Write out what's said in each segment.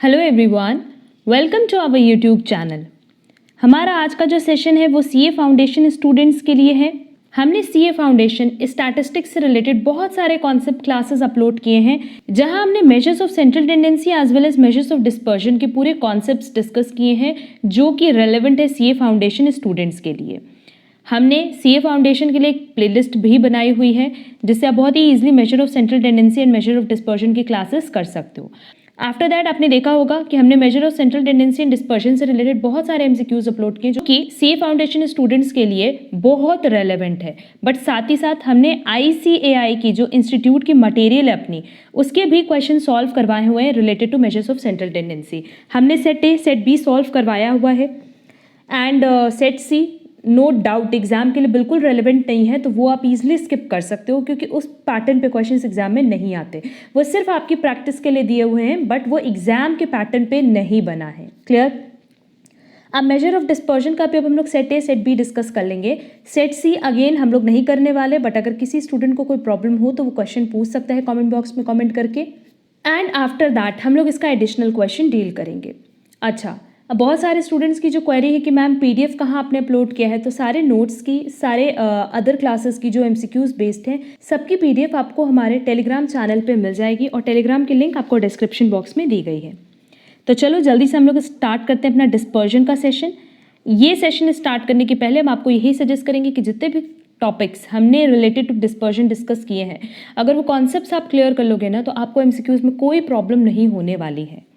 Hello everyone, welcome to our YouTube channel. हमारा आज का जो सेशन है वो सीए फाउंडेशन स्टूडेंट्स के लिए है। हमने सीए फाउंडेशन स्टैटिस्टिक्स से रिलेटेड बहुत सारे कॉन्सेप्ट क्लासेस अपलोड किए हैं, जहां हमने measures of central tendency as well as measures of dispersion के पूरे कॉन्सेप्ट्स डिस्कस किए हैं, जो कि रेलेवेंट है सीए फाउंडेशन स्टूडेंट्स के लिए। हमने सीए फाउंडेशन के लिए एक प्लेलिस्ट भी बनाई हुई है, जिससे आप बहुत ही easily measure of central tendency and measure of dispersion की क्लासेस कर सकते हो। आफ्टर दैट आपने देखा होगा कि हमने major of central tendency and dispersion से रिलेटेड बहुत सारे एमसीक्यूज अपलोड किए, जो कि सीए फाउंडेशन स्टूडेंट्स के लिए बहुत रेलेवेंट है। बट साथ ही साथ हमने आईसीएआई की जो इंस्टीट्यूट की मटेरियल है अपनी, उसके भी क्वेश्चन सॉल्व करवाए हुए हैं related to measures of central tendency. हमने set A set B solve करवाया हुआ है and set C no doubt exam के लिए बिल्कुल रेलेवेंट नहीं है, तो वो आप इजीली स्किप कर सकते हो, क्योंकि उस पैटर्न पे क्वेश्चंस एग्जाम में नहीं आते। वो सिर्फ आपकी प्रैक्टिस के लिए दिए हुए हैं, बट वो एग्जाम के पैटर्न पे नहीं बना है। क्लियर? अब मेजर ऑफ डिस्पर्जन का भी अब हम लोग set A set be discuss कर लेंगे। सेट सी अगेन हम लोग नहीं करने वाले, बट अगर किसी स्टूडेंट को कोई प्रॉब्लम हो तो वो क्वेश्चन पूछ सकता है कॉमेंट बॉक्स में कॉमेंट करके, एंड आफ्टर दैट हम लोग इसका एडिशनल क्वेश्चन डील करेंगे। अच्छा, अब बहुत सारे स्टूडेंट्स की जो क्वेरी है कि मैम पीडीएफ कहाँ आपने अपलोड किया है, तो सारे नोट्स की, सारे अदर क्लासेस की जो एमसीक्यूज बेस्ड हैं, सबकी पीडीएफ आपको हमारे टेलीग्राम चैनल पे मिल जाएगी, और टेलीग्राम की लिंक आपको डिस्क्रिप्शन बॉक्स में दी गई है। तो चलो जल्दी से हम लोग स्टार्ट करते हैं अपना डिस्पर्जन का सेशन। ये सेशन स्टार्ट करने के पहले हम आपको यही सजेस्ट करेंगे कि जितने भी टॉपिक्स हमने रिलेटेड टू डिस्पर्जन डिस्कस किए हैं, अगर वो कॉन्सेप्ट्स आप क्लियर कर लोगे ना, तो आपको एमसीक्यूज में कोई प्रॉब्लम नहीं होने वाली है।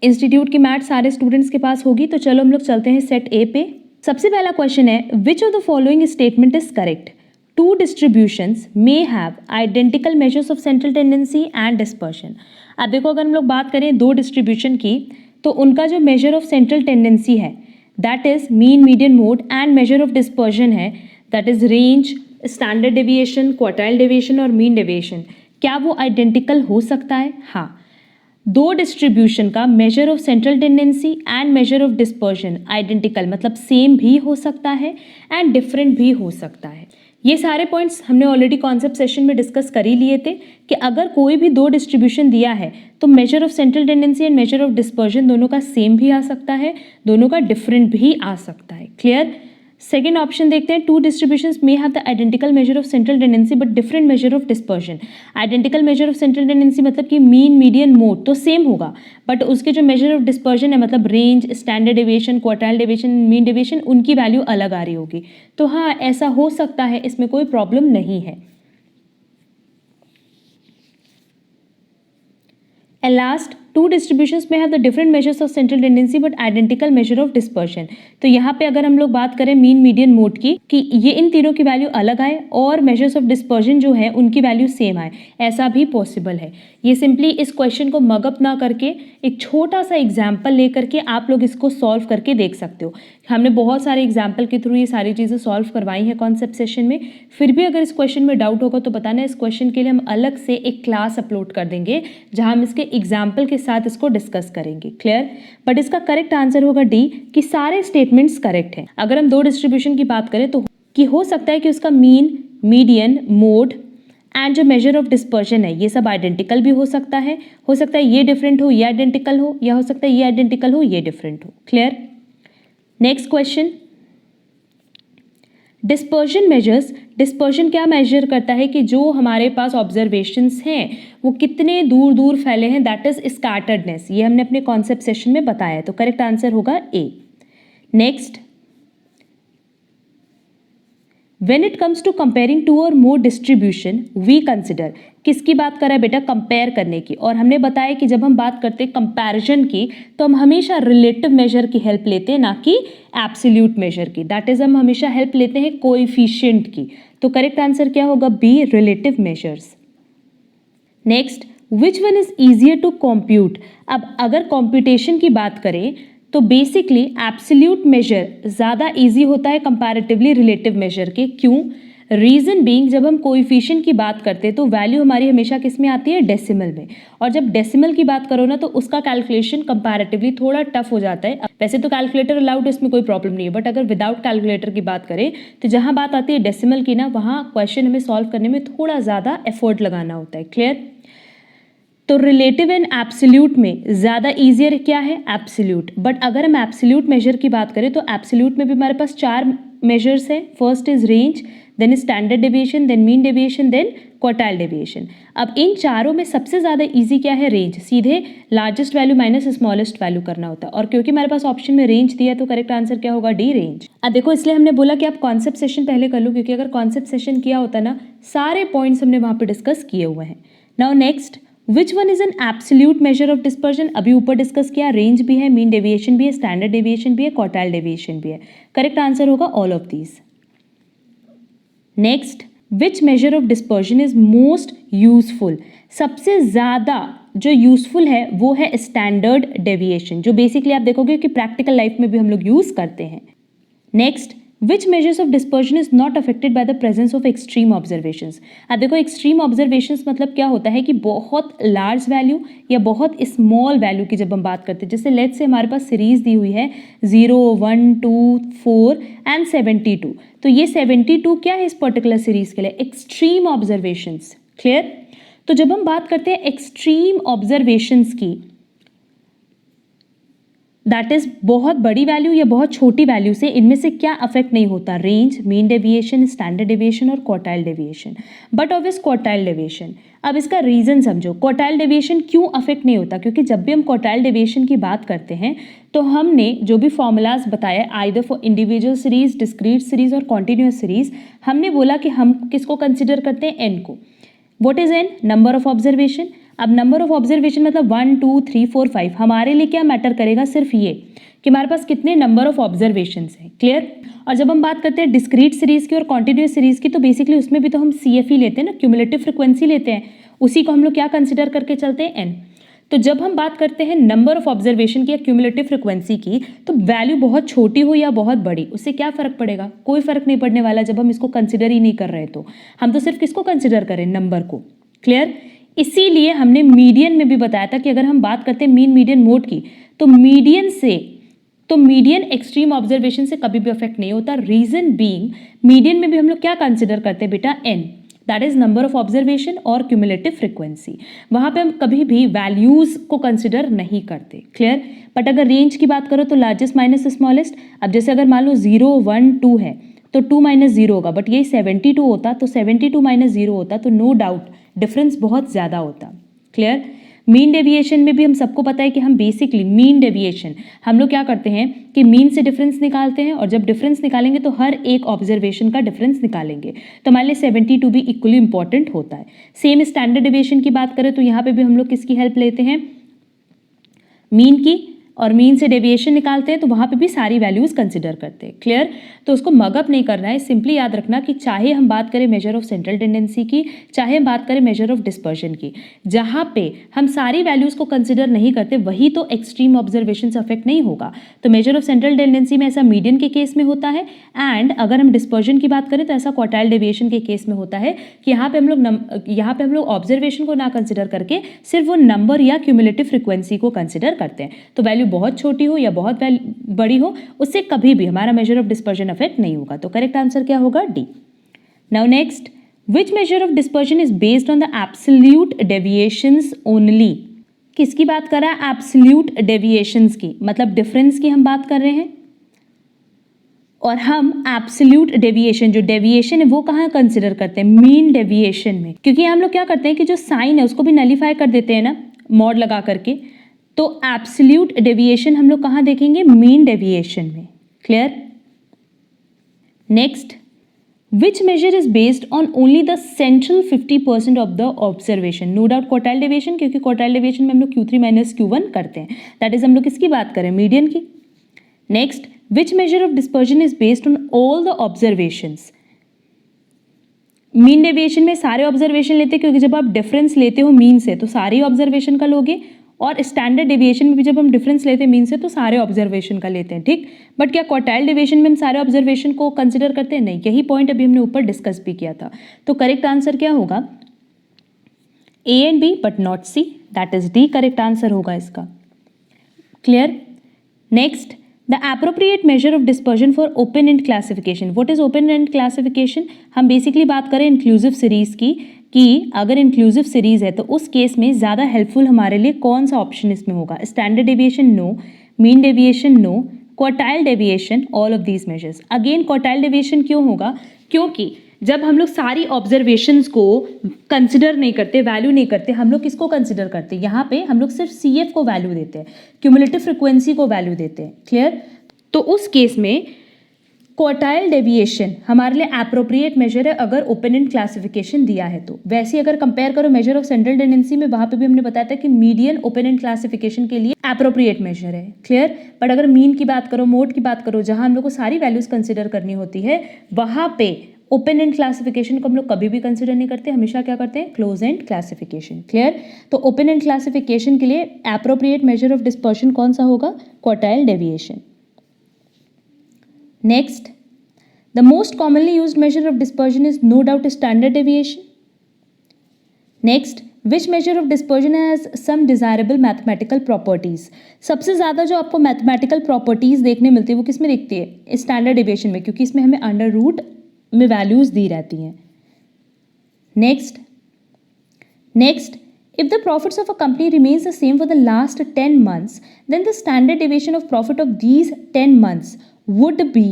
इंस्टीट्यूट की मैथ सारे स्टूडेंट्स के पास होगी, तो चलो हम लोग चलते हैं सेट ए पे। सबसे पहला क्वेश्चन है, which of the following statement is correct? Two distributions may have identical measures of central tendency and dispersion. अब देखो, अगर हम लोग बात करें दो डिस्ट्रीब्यूशन की, तो उनका जो मेजर ऑफ सेंट्रल टेंडेंसी है that is mean median mode, and measure of dispersion है that is range, standard deviation, quartile deviation और मीन डेविएशन। क्या वो आइडेंटिकल हो सकता है? हाँ, दो डिस्ट्रीब्यूशन का major of central tendency and measure of dispersion identical मतलब सेम भी हो सकता है एंड डिफरेंट भी हो सकता है। ये सारे पॉइंट्स हमने ऑलरेडी कॉन्सेप्ट सेशन में डिस्कस कर ही लिए थे कि अगर कोई भी दो डिस्ट्रीब्यूशन दिया है तो major of central tendency and measure of dispersion दोनों का सेम भी आ सकता है, दोनों का डिफरेंट भी आ सकता है। क्लियर? सेकेंड ऑप्शन देखते हैं, two distributions may have the identical measure of central tendency but different measure of dispersion. Identical measure of central tendency मतलब कि मीन मीडियन मोड तो सेम होगा, बट उसके जो मेजर ऑफ डिस्पर्जन है मतलब range, standard deviation, quartile deviation, mean deviation, उनकी value अलग आ रही होगी। तो हाँ, ऐसा हो सकता है, इसमें कोई प्रॉब्लम नहीं है। And last, two distributions may have the different measures of central tendency but identical measure of dispersion। तो यहाँ पे अगर हम लोग बात करें मीन मीडियन मोड की, कि ये इन तीनों की वैल्यू अलग आए और मेजर्स ऑफ डिस्पर्जन जो है उनकी वैल्यू सेम आए, ऐसा भी पॉसिबल है। ये सिंपली इस क्वेश्चन को मगअप ना करके एक छोटा सा एग्जाम्पल लेकर के आप लोग इसको सॉल्व करके देख सकते हो। हमने बहुत सारे एग्जाम्पल के थ्रू ये सारी चीज़ें सॉल्व करवाई हैं कॉन्सेप्ट सेशन में। फिर भी अगर इस क्वेश्चन में डाउट होगा तो बताना, इस क्वेश्चन के लिए हम अलग से एक क्लास अपलोड कर देंगे जहां हम इसके एग्जाम्पल के साथ इसको डिस्कस करेंगे। क्लियर? बट इसका करेक्ट आंसर होगा डी, कि सारे स्टेटमेंट्स करेक्ट हैं। अगर हम दो डिस्ट्रीब्यूशन की बात करें तो कि हो सकता है कि उसका मीन, मीडियन, मोड एंड जो मेजर ऑफ डिस्पर्जन है ये सब आइडेंटिकल भी हो सकता है ये डिफरेंट हो, ये आइडेंटिकल हो, या हो सकता है ये आइडेंटिकल हो, ये डिफरेंट हो। Clear? Next question, dispersion measures. Dispersion क्या मेजर करता है कि जो हमारे पास ऑब्जर्वेशंस हैं वो कितने दूर दूर फैले हैं, दैट इज स्कैटर्डनेस। ये हमने अपने कॉन्सेप्ट सेशन में बताया, तो करेक्ट आंसर होगा A. Next, When it comes to comparing two or more distribution, we consider, किसकी बात कर रहा है बेटा? कंपेयर करने की। और हमने बताया कि जब हम बात करते हैं कंपैरिजन की, तो हम हमेशा रिलेटिव मेजर की हेल्प लेते हैं, ना कि एब्सोल्यूट मेजर की। दैट इज हम हमेशा हेल्प लेते हैं कोएफिशिएंट की। तो करेक्ट आंसर क्या होगा? B, relative measures. Next, which one is easier to compute. अब अगर कॉम्प्यूटेशन की बात करें तो बेसिकली एब्सोल्यूट मेजर ज़्यादा इजी होता है कंपैरेटिवली रिलेटिव मेजर के। क्यों? रीज़न बीइंग, जब हम कोएफिशिएंट की बात करते हैं तो वैल्यू हमारी हमेशा किस में आती है? डेसिमल में। और जब डेसिमल की बात करो ना तो उसका कैलकुलेशन कंपैरेटिवली थोड़ा टफ हो जाता है। वैसे तो कैलकुलेटर अलाउड, इसमें कोई प्रॉब्लम नहीं है, बट अगर विदाउट कैलकुलेटर की बात करें तो जहाँ बात आती है डेसिमल की ना, वहाँ क्वेश्चन हमें सॉल्व करने में थोड़ा ज़्यादा एफर्ट लगाना होता है। क्लियर? तो रिलेटिव एंड एब्सोल्यूट में ज़्यादा ईजियर क्या है? एब्सोल्यूट। बट अगर हम एब्सोल्यूट मेजर की बात करें तो एब्सोल्यूट में भी हमारे पास 4 मेजर्स हैं। First is range, then standard deviation, then mean deviation, then quartile deviation. अब इन चारों में सबसे ज़्यादा ईजी क्या है? रेंज। सीधे largest value minus smallest value करना होता है, और क्योंकि हमारे पास ऑप्शन में रेंज दिया है तो करेक्ट आंसर क्या होगा? D, range. अब देखो, इसलिए हमने बोला कि आप कॉन्सेप्ट सेशन पहले कर लो, क्योंकि अगर कॉन्सेप्ट सेशन किया होता ना, सारे पॉइंट्स हमने वहाँ पे डिस्कस किए हुए हैं। Now next, which one is an absolute major of dispersion? अभी ऊपर डिस्कस किया, रेंज भी है, मीन डेविएशन भी है, स्टैंडर्ड डेविएशन भी है, क्वार्टाइल डेविएशन भी है। करेक्ट आंसर होगा all of these. Next, which major of dispersion is most useful? सबसे ज़्यादा जो यूजफुल है वो है स्टैंडर्ड डेविएशन, जो बेसिकली आप देखोगे कि प्रैक्टिकल लाइफ में भी हम लोग यूज़ करते हैं। Next, which measures of dispersion is not affected by the presence of extreme observations? अब देखो, एक्सट्रीम ऑब्जर्वेशंस मतलब क्या होता है कि बहुत लार्ज वैल्यू या बहुत स्मॉल वैल्यू की जब हम बात करते हैं, जैसे लेट्स से हमारे पास सीरीज दी हुई है 0, 1, 2, 4 एंड 72, तो ये 72 क्या है इस पर्टिकुलर सीरीज के लिए? Extreme observations. क्लियर? तो जब हम बात करते हैं एक्सट्रीम ऑब्जर्वेशंस की, दैट इज बहुत बड़ी वैल्यू या बहुत छोटी वैल्यू से इनमें से क्या अफेक्ट नहीं होता? Range, mean deviation, standard deviation और quartile deviation. But obvious quartile deviation. अब इसका रीजन समझो, क्वार्टाइल डेविएशन क्यों अफेक्ट नहीं होता? क्योंकि जब भी हम क्वार्टाइल डेविएशन की बात करते हैं तो हमने जो भी फॉर्मूलाज बताया, either for individual series, discrete series और कॉन्टिन्यूअस सीरीज, हमने बोला कि हम किसको कंसिडर करते हैं? एन को। What is an? Number of observation. अब नंबर ऑफ ऑब्जर्वेशन मतलब 1, 2, 3, 4, 5। हमारे लिए क्या मैटर करेगा? सिर्फ ये कि हमारे पास कितने नंबर ऑफ ऑब्जर्वेशंस हैं। क्लियर? और जब हम बात करते हैं डिस्क्रीट सीरीज की और कॉन्टिन्यूअस सीरीज की, तो बेसिकली उसमें भी तो हम CF लेते हैं ना, क्यूमुलेटिव फ्रिक्वेंसी लेते हैं, उसी को हम लोग क्या कंसिडर करके चलते हैं? एन। तो जब हम बात करते हैं नंबर ऑफ ऑब्जर्वेशन की या क्यूमुलेटिव फ्रिक्वेंसी की, तो वैल्यू बहुत छोटी हो या बहुत बड़ी, उससे क्या फर्क पड़ेगा? कोई फर्क नहीं पड़ने वाला जब हम इसको कंसिडर ही नहीं कर रहे। तो हम तो सिर्फ किसको कंसिडर करें? नंबर को। क्लियर? इसीलिए हमने मीडियन में भी बताया था कि अगर हम बात करते हैं मीन मीडियन मोड की, तो मीडियन एक्सट्रीम ऑब्जर्वेशन से कभी भी अफेक्ट नहीं होता। रीजन बीइंग, मीडियन में भी हम लोग क्या कंसिडर करते हैं बेटा? N, that is number of observation और क्यूमुलेटिव फ्रिक्वेंसी। वहां पे हम कभी भी वैल्यूज को कंसिडर नहीं करते। क्लियर? बट अगर रेंज की बात करो तो लार्जेस्ट माइनस स्मॉलेस्ट। अब जैसे अगर मान लो 0, 1, 2 है तो 2 - 0 होगा, बट यही 72 होता तो 72 - 0 होता, तो नो डाउट डिफरेंस बहुत ज़्यादा होता। क्लियर? मीन डेविएशन में भी हम सबको पता है कि हम बेसिकली मीन डेविएशन हम लोग क्या करते हैं कि मीन से डिफरेंस निकालते हैं, और जब डिफरेंस निकालेंगे तो हर एक ऑब्जर्वेशन का डिफरेंस निकालेंगे। तो हमारे लिए 72 भी इक्वली इंपॉर्टेंट होता है। सेम स्टैंडर्ड डेविएशन की बात करें तो यहाँ पे भी हम लोग किसकी हेल्प लेते हैं? मीन की, और मीन से डेविएशन निकालते हैं तो वहाँ पे भी सारी वैल्यूज कंसिडर करते हैं। क्लियर? तो उसको मगअप नहीं करना है, सिंपली याद रखना कि चाहे हम बात करें मेजर ऑफ सेंट्रल टेंडेंसी की, चाहे हम बात करें मेजर ऑफ डिस्पर्शन की, जहाँ पे हम सारी वैल्यूज को कंसिडर नहीं करते वही तो एक्सट्रीम ऑब्जर्वेशन से अफेक्ट नहीं होगा। तो मेजर ऑफ सेंट्रल टेंडेंसी में ऐसा मीडियन के केस में होता है, एंड अगर हम डिस्पर्शन की बात करें तो ऐसा क्वार्टाइल डेविएशन के केस में होता है कि यहाँ पे हम लोग ऑब्जर्वेशन को ना कंसिडर करके सिर्फ वो नंबर या क्यूमुलेटिव फ्रिक्वेंसी को कंसिडर करते हैं। तो वैल्यू बहुत छोटी हो या बहुत बड़ी हो, उससे कभी भी हमारा मेजर ऑफ डिस्पर्जन अफेक्ट नहीं होगा। तो करेक्ट आंसर क्या होगा? D. Now next, which major of dispersion is based on the absolute deviations only? किसकी बात कर रहा है? एब्सोल्यूट डेविएशंस की, मतलब डिफरेंस की हम बात कर रहे हैं। और हम एब्सोल्यूट डेविएशन, जो डेविएशन है वो कहाँ कंसिडर करते हैं? मीन डेविएशन में। क्योंकि हम लोग क्या करते हैं कि जो साइन है उसको भी नलीफाई कर देते हैं ना, मॉड लगा करके। तो एब्सोल्यूट डेविएशन हम लोग कहाँ देखेंगे? मीन डेविएशन में। Clear? Next, which measure is based on only the central 50% of the observation? No doubt quartile deviation, क्योंकि क्वार्टाइल डेविएशन में हम लोग Q3 - Q1 करते हैं। दैट इज हम लोग किसकी बात करें? मीडियन की। Next, which major of dispersion is based on all the observations? Mean deviation में सारे ऑब्जर्वेशन लेते हैं, क्योंकि जब आप डिफरेंस लेते हो मीन से तो सारी ऑब्जर्वेशन का लोगे, और स्टैंडर्ड डेविएशन में भी जब हम डिफरेंस लेते हैं मीन से तो सारे ऑब्जर्वेशन का लेते हैं। ठीक? बट क्या क्वार्टाइल डेविएशन में हम सारे ऑब्जर्वेशन को कंसिडर करते हैं? नहीं। यही पॉइंट अभी हमने ऊपर डिस्कस भी किया था। तो करेक्ट आंसर क्या होगा? A and B but not C, that is D correct answer होगा इसका। Clear? Next, the appropriate major of dispersion for open and classification. What is open and classification? हम बेसिकली बात करें इंक्लूसिव सीरीज की, कि अगर इंक्लूसिव सीरीज़ है तो उस केस में ज़्यादा हेल्पफुल हमारे लिए कौन सा ऑप्शन इसमें होगा? Standard deviation no, mean deviation no, quartile deviation, all of these measures. Again quartile deviation क्यों होगा? क्योंकि जब हम लोग सारी ऑब्जर्वेशंस को कंसिडर नहीं करते, वैल्यू नहीं करते, हम लोग किसको कंसिडर करते हैं? यहाँ पे हम लोग सिर्फ CF को वैल्यू देते हैं, क्यूमुलेटिव फ्रिक्वेंसी को वैल्यू देते हैं। क्लियर? तो उस केस में क्वार्टाइल डेविएशन हमारे लिए एप्रोप्रिएट मेजर है अगर ओपन एंड क्लासिफिकेशन दिया है तो। वैसे अगर कंपेयर करो मेजर ऑफ सेंट्रल टेंडेंसी में, वहां पे भी हमने बताया था कि मीडियन ओपन एंड क्लासिफिकेशन के लिए एप्रोप्रिएट मेजर है। क्लियर? बट अगर मीन की बात करो, मोड की बात करो, जहां हम लोग को सारी वैल्यूज कंसिडर करनी होती है, वहां पे ओपन एंड क्लासिफिकेशन को हम लोग कभी भी कंसिडर नहीं करते, हमेशा क्या करते हैं? Close and classification. क्लियर? तो ओपन एंड क्लासिफिकेशन के लिए एप्रोप्रिएट मेजर ऑफ डिस्पर्शन कौन सा होगा? Quartile deviation. Next, the most commonly used measure of dispersion is no doubt standard deviation. Next, which measure of dispersion has some desirable mathematical properties? सबसे ज़्यादा जो आपको mathematical properties देखने मिलती है वो किस में दिखती है? स्टैंडर्ड डेविएशन में, क्योंकि इसमें हमें अंडर रूट में वैल्यूज दी रहती हैं। Next, if the profits of a company remains the same for the last 10 months, then the standard deviation of profit of these 10 months would be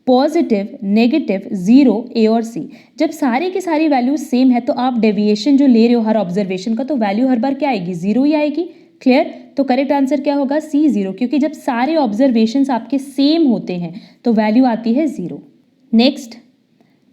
positive, negative, zero, A और C. जब सारी की सारी values same है तो आप deviation जो ले रहे हो हर ऑब्जर्वेशन का, तो वैल्यू हर बार क्या आएगी? जीरो ही आएगी। क्लियर? तो करेक्ट आंसर क्या होगा? सी, जीरो, क्योंकि जब सारे ऑब्जर्वेशंस आपके सेम होते हैं तो वैल्यू आती है zero. Next,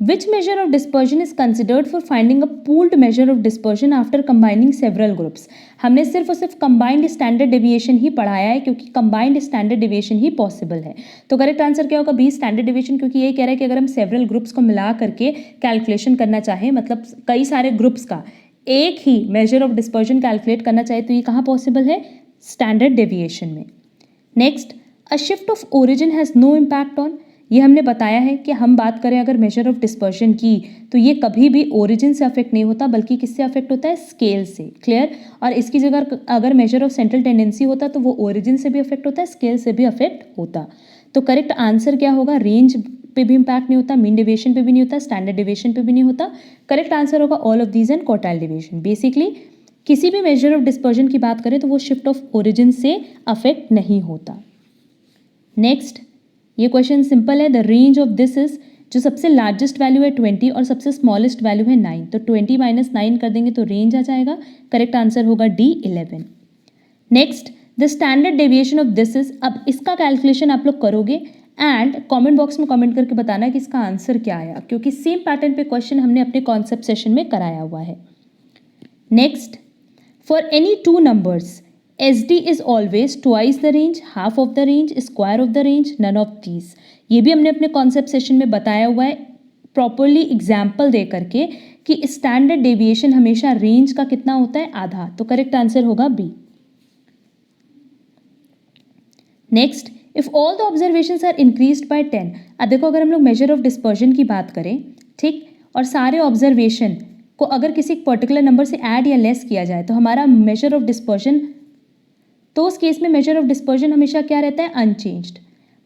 which measure of dispersion is considered for finding a pooled measure of dispersion after combining several groups? हमने सिर्फ और सिर्फ combined standard deviation ही पढ़ाया है क्योंकि combined standard deviation ही possible है। तो करेक्ट आंसर क्या होगा? बी, standard deviation, क्योंकि ये कह रहा है कि अगर हम several groups को मिला करके कैलकुलेशन करना चाहें, मतलब कई सारे ग्रुप्स का एक ही measure of dispersion कैलकुलेट करना चाहे तो ये कहाँ पॉसिबल है? स्टैंडर्ड डेविएशन में। Next, a shift of origin has no impact on, ये हमने बताया है कि हम बात करें अगर मेजर ऑफ डिस्पर्शन की तो ये कभी भी ओरिजिन से अफेक्ट नहीं होता बल्कि किससे अफेक्ट होता है? स्केल से। क्लियर? और इसकी जगह अगर मेजर ऑफ सेंट्रल टेंडेंसी होता तो वो ओरिजिन से भी अफेक्ट होता है, स्केल से भी अफेक्ट होता। तो करेक्ट आंसर क्या होगा? रेंज पे भी इम्पैक्ट नहीं होता, मीन डेविएशन पे भी नहीं होता, स्टैंडर्ड डेविएशन पे भी नहीं होता। करेक्ट आंसर होगा all of these and quartile deviation. Basically किसी भी मेजर ऑफ डिस्पर्शन की बात करें तो वो शिफ्ट ऑफ ओरिजिन से अफेक्ट नहीं होता। नेक्स्ट, ये क्वेश्चन सिंपल है। The range of this is, जो सबसे लार्जेस्ट वैल्यू है 20 और सबसे स्मॉलेस्ट वैल्यू है 9, तो 20 - 9 कर देंगे तो रेंज आ जाएगा। करेक्ट आंसर होगा D, 11। Next, the standard deviation of this is, अब इसका कैलकुलेशन आप लोग करोगे एंड कमेंट बॉक्स में कमेंट करके बताना कि इसका आंसर क्या आया, क्योंकि सेम पैटर्न पे क्वेश्चन हमने अपने कॉन्सेप्ट सेशन में कराया हुआ है। Next, for any two numbers SD is always twice the range, half of the range, square of the range, none of these। ये भी हमने अपने कॉन्सेप्ट सेशन में बताया हुआ है प्रॉपरली एग्जाम्पल दे करके कि स्टैंडर्ड डेविएशन हमेशा रेंज का कितना होता है? आधा। तो करेक्ट आंसर होगा B. Next, if all the observations are increased by 10, अब देखो अगर हम लोग मेजर ऑफ डिस्पर्जन की बात करें, ठीक, और सारे ऑब्जर्वेशन को अगर किसी पर्टिकुलर नंबर से ऐड या लेस किया जाए तो हमारा मेजर ऑफ डिस्पर्जन, तो उस केस में मेजर ऑफ डिस्पर्जन हमेशा क्या रहता है? अनचेंज्ड।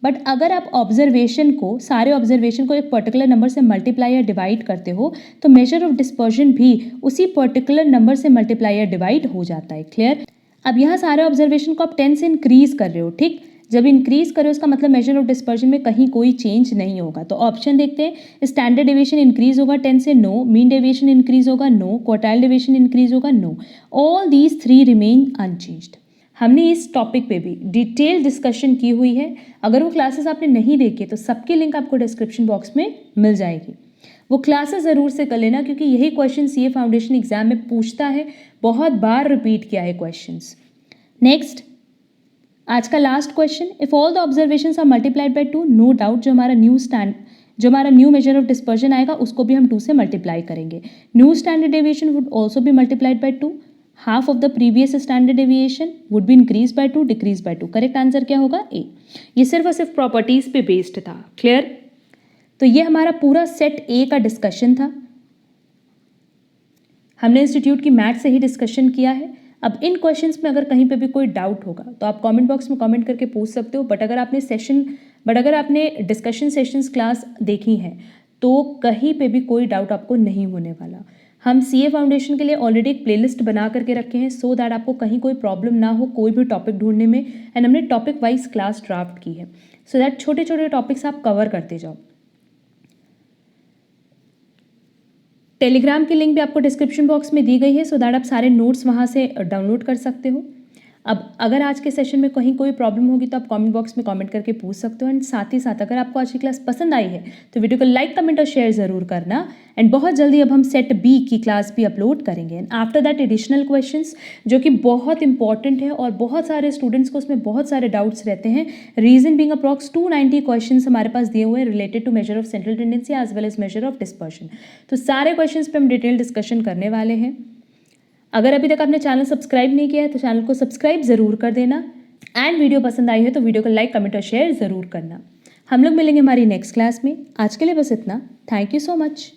बट अगर आप ऑब्जर्वेशन को, सारे ऑब्जर्वेशन को एक पर्टिकुलर नंबर से मल्टीप्लाई या डिवाइड करते हो तो मेजर ऑफ डिस्पर्जन भी उसी पर्टिकुलर नंबर से मल्टीप्लाई या डिवाइड हो जाता है। क्लियर? अब यहाँ सारे ऑब्जर्वेशन को आप 10 से इंक्रीज कर रहे हो, ठीक, जब इंक्रीज करो उसका मतलब मेजर ऑफ डिस्पर्जन में कहीं कोई चेंज नहीं होगा। तो ऑप्शन देखते हैं, स्टैंडर्ड डेविएशन इंक्रीज होगा 10 से, नो, मीन डेविएशन इंक्रीज होगा, नो, क्वार्टाइल डेविएशन इंक्रीज होगा, no, all these 3 remain unchanged. हमने इस टॉपिक पे भी डिटेल डिस्कशन की हुई है, अगर वो क्लासेस आपने नहीं देखे तो सबकी लिंक आपको डिस्क्रिप्शन बॉक्स में मिल जाएगी, वो क्लासेस ज़रूर से कर लेना क्योंकि यही क्वेश्चन सीए फाउंडेशन एग्जाम में पूछता है, बहुत बार रिपीट किया है क्वेश्चंस। नेक्स्ट, आज का last question, if all the observations are multiplied by 2, no doubt जो हमारा न्यू मेजर ऑफ डिस्पर्जन आएगा उसको भी हम 2 से मल्टीप्लाई करेंगे। New standard deviation would also be multiplied by 2, half of the previous standard deviation would be increase by 2, decrease by 2। Correct answer क्या होगा? ए। ये सिर्फ और सिर्फ प्रॉपर्टीज पे बेस्ड था। क्लियर? तो ये हमारा पूरा सेट ए का डिस्कशन था, हमने इंस्टीट्यूट की मैथ से ही डिस्कशन किया है। अब इन क्वेश्चंस में अगर कहीं पे भी कोई डाउट होगा तो आप कमेंट बॉक्स में कमेंट करके पूछ सकते हो, बट अगर आपने डिस्कशन सेशंस क्लास देखी हैं तो कहीं पे भी कोई डाउट आपको नहीं होने वाला। हम सीए फाउंडेशन के लिए ऑलरेडी एक प्लेलिस्ट बना करके रखे हैं सो दैट आपको कहीं कोई प्रॉब्लम ना हो कोई भी टॉपिक ढूंढने में। एंड हमने टॉपिक वाइज क्लास ड्राफ्ट की है सो दैट छोटे छोटे टॉपिक्स आप कवर करते जाओ। टेलीग्राम की लिंक भी आपको डिस्क्रिप्शन बॉक्स में दी गई है सो दैट आप सारे नोट्स वहाँ से डाउनलोड कर सकते हो। अब अगर आज के सेशन में कहीं कोई प्रॉब्लम होगी तो आप कमेंट बॉक्स में कमेंट करके पूछ सकते हो। एंड साथ ही साथ अगर आपको आज की क्लास पसंद आई है तो वीडियो को लाइक कमेंट और शेयर ज़रूर करना। एंड बहुत जल्दी अब हम सेट बी की क्लास भी अपलोड करेंगे। And after that additional questions जो कि बहुत इंपॉर्टेंट है और बहुत सारे स्टूडेंट्स को उसमें बहुत सारे डाउट्स रहते हैं। रीजन बीइंग अप्रॉक्स 290 क्वेश्चंस हमारे पास दिए हुए हैं related to measure of central tendency as well as measure of dispersion. तो सारे क्वेश्चंस पे हम डिटेल डिस्कशन करने वाले हैं। अगर अभी तक आपने चैनल सब्सक्राइब नहीं किया है तो चैनल को सब्सक्राइब ज़रूर कर देना। एंड वीडियो पसंद आई है तो वीडियो को लाइक कमेंट और शेयर ज़रूर करना। हम लोग मिलेंगे हमारी नेक्स्ट क्लास में। आज के लिए बस इतना। Thank you so much.